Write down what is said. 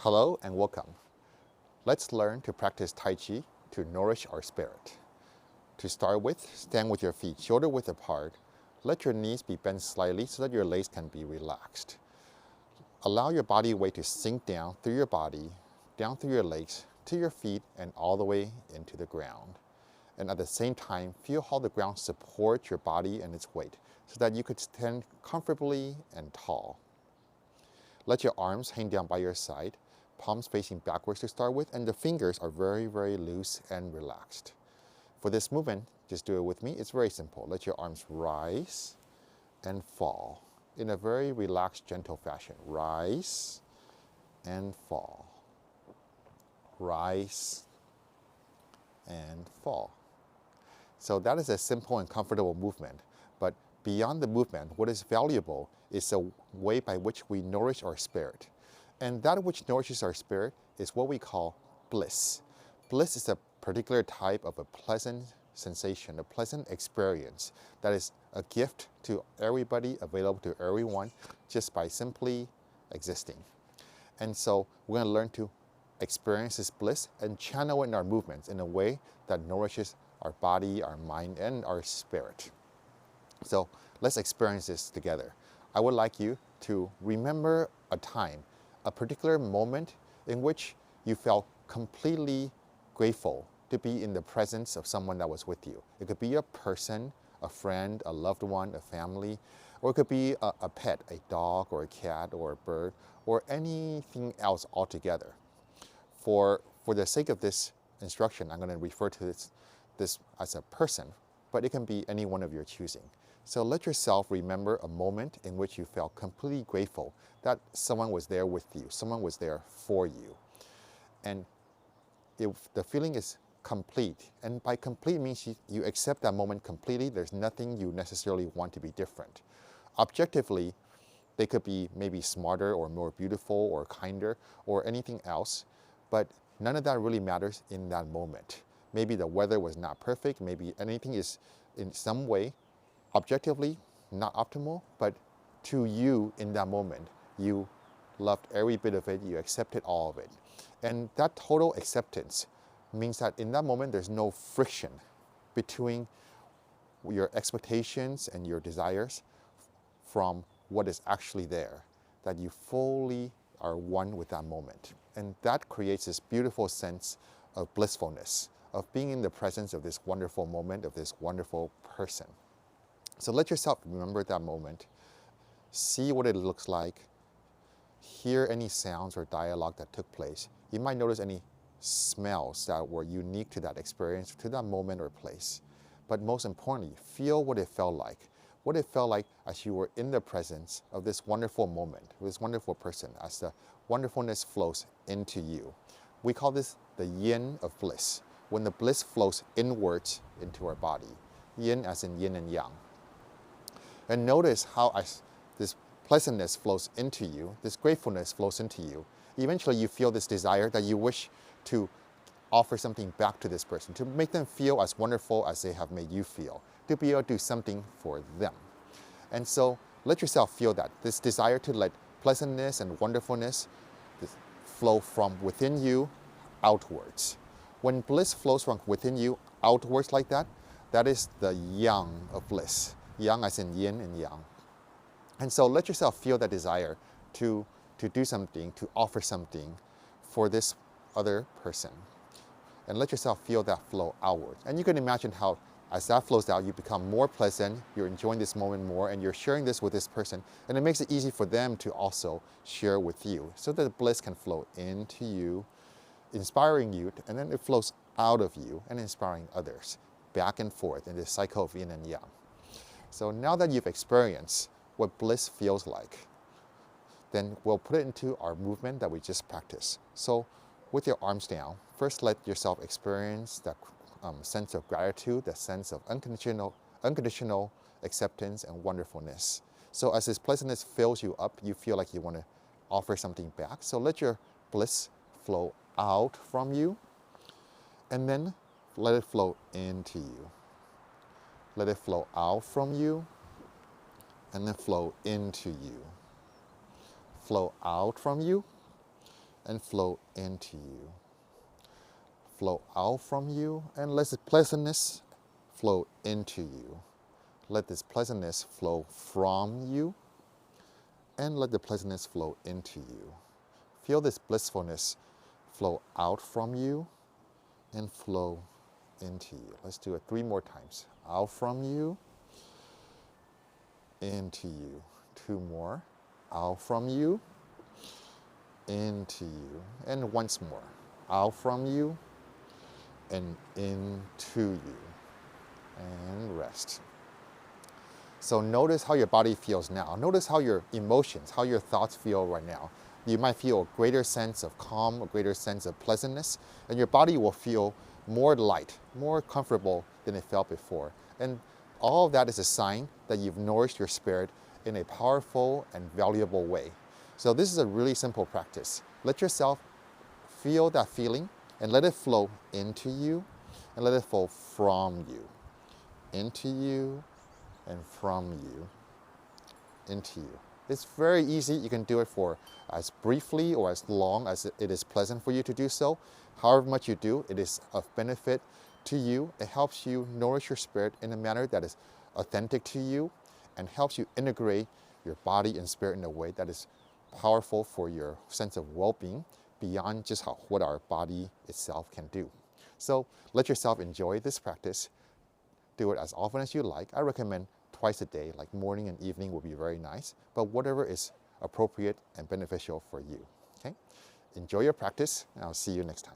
Hello and welcome. Let's learn to practice Tai Chi to nourish our spirit. To start with, stand with your feet shoulder width apart. Let your knees be bent slightly so that your legs can be relaxed. Allow your body weight to sink down through your body, down through your legs, to your feet, and all the way into the ground. And at the same time, feel how the ground supports your body and its weight so that you could stand comfortably and tall. Let your arms hang down by your side, palms facing backwards to start with, and the fingers are very, very loose and relaxed. For this movement, just do it with me. It's very simple. Let your arms rise and fall in a very relaxed, gentle fashion. Rise and fall. Rise and fall. So that is a simple and comfortable movement. But beyond the movement, what is valuable is a way by which we nourish our spirit. And that which nourishes our spirit is what we call bliss. Bliss is a particular type of a pleasant sensation, a pleasant experience that is a gift to everybody, available to everyone, just by simply existing. And so we're going to learn to experience this bliss and channel it in our movements in a way that nourishes our body, our mind, and our spirit. So let's experience this together. I would like you to remember a time, a particular moment in which you felt completely grateful to be in the presence of someone that was with you. It could be a person, a friend, a loved one, a family, or it could be a pet, a dog or a cat or a bird, or anything else altogether. For the sake of this instruction, I'm going to refer to this as a person, but it can be any one of your choosing. So let yourself remember a moment in which you felt completely grateful that someone was there with you, someone was there for you. And if the feeling is complete, and by complete means you accept that moment completely, there's nothing you necessarily want to be different. Objectively, they could be maybe smarter or more beautiful or kinder or anything else, but none of that really matters in that moment. Maybe the weather was not perfect, maybe anything is in some way objectively not optimal, but to you in that moment, you loved every bit of it, you accepted all of it. And that total acceptance means that in that moment, there's no friction between your expectations and your desires from what is actually there, that you fully are one with that moment. And that creates this beautiful sense of blissfulness, of being in the presence of this wonderful moment, of this wonderful person. So let yourself remember that moment, see what it looks like, hear any sounds or dialogue that took place. You might notice any smells that were unique to that experience, to that moment or place. But most importantly, feel what it felt like as you were in the presence of this wonderful moment, this wonderful person, as the wonderfulness flows into you. We call this the yin of bliss, when the bliss flows inwards into our body. Yin as in yin and yang. And notice how as this pleasantness flows into you, this gratefulness flows into you. Eventually you feel this desire that you wish to offer something back to this person, to make them feel as wonderful as they have made you feel, to be able to do something for them. And so let yourself feel that, this desire to let pleasantness and wonderfulness flow from within you outwards. When bliss flows from within you outwards like that, that is the yang of bliss. Yang as in yin and yang. And so let yourself feel that desire to do something, to offer something for this other person. And let yourself feel that flow outward. And you can imagine how as that flows out, you become more pleasant, you're enjoying this moment more, and you're sharing this with this person. And it makes it easy for them to also share with you, so that the bliss can flow into you, inspiring you, and then it flows out of you and inspiring others, back and forth in this cycle of yin and yang. So now that you've experienced what bliss feels like, then we'll put it into our movement that we just practiced. So with your arms down, first let yourself experience that sense of gratitude, that sense of unconditional acceptance and wonderfulness. So as this pleasantness fills you up, you feel like you want to offer something back. So let your bliss flow out from you, and then let it flow into you. Let it flow out from you, and then flow into you. Flow out from you, and flow into you. Flow out from you, and let this pleasantness flow into you. Let this pleasantness flow from you, and let the pleasantness flow into you. Feel this blissfulness flow out from you and flow into you. Let's do it 3 more times. Out from you, into you. 2 more. Out from you, into you. And once more. Out from you and into you. And rest. So notice how your body feels now. Notice how your emotions, how your thoughts feel right now. You might feel a greater sense of calm, a greater sense of pleasantness, and your body will feel more light, more comfortable than it felt before. And all of that is a sign that you've nourished your spirit in a powerful and valuable way. So this is a really simple practice. Let yourself feel that feeling and let it flow into you and let it flow from you. Into you and from you, into you. It's very easy. You can do it for as briefly or as long as it is pleasant for you to do so. However much you do, it is of benefit to you. It helps you nourish your spirit in a manner that is authentic to you and helps you integrate your body and spirit in a way that is powerful for your sense of well-being beyond just what our body itself can do. So let yourself enjoy this practice. Do it as often as you like. I recommend twice a day, like morning and evening would be very nice, but whatever is appropriate and beneficial for you. Okay? Enjoy your practice, and I'll see you next time.